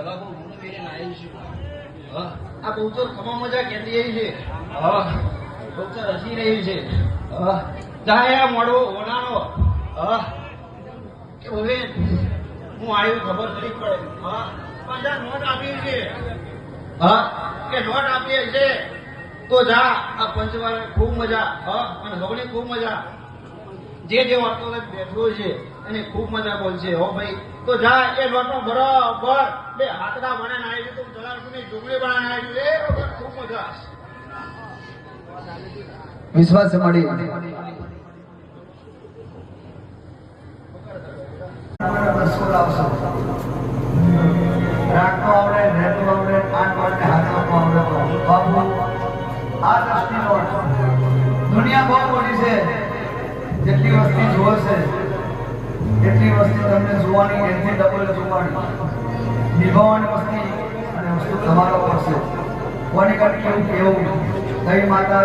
દવા કો ગુણ મેરે નાઈ છે હા આ બહુચર ખમા મજા કેતી આવી છે હા બહુચર હસી રહી છે હા જાયા મોડવો ઓનાનો હા કે હવે હું આવ્યું ખબર નહીં પડે હા પણ નોટ આપી છે હા કે નોટ આપી છે તો જા આ પંચવારે ખૂબ મજા હા અને હવની ખૂબ મજા જે વાતો બેઠો છે એને ખૂબ મજા બોલશે હો ભાઈ તો જા એ લોટો બરાબર બે હાથડા બને નાઈ તો જલાલપુરની ડુંગળી બના નાઈ એ ખૂબ મજા વિશ્વાસ મળી રાખતો આવડે રહેતો આવડે આઠ વાગે હાથમાં આવડે બાબુ આ દ્રષ્ટિનો દુનિયા બહુ મોટી છે જેટલી વસ્તી જોવે છે એટલી વસ્તી તમને જોવાની એથી ડબલ જોવાની નિભાવવાની વસ્તી અને વસ્તુ તમારો પડશે કોની કાઢી કેવું કેવું કઈ માતા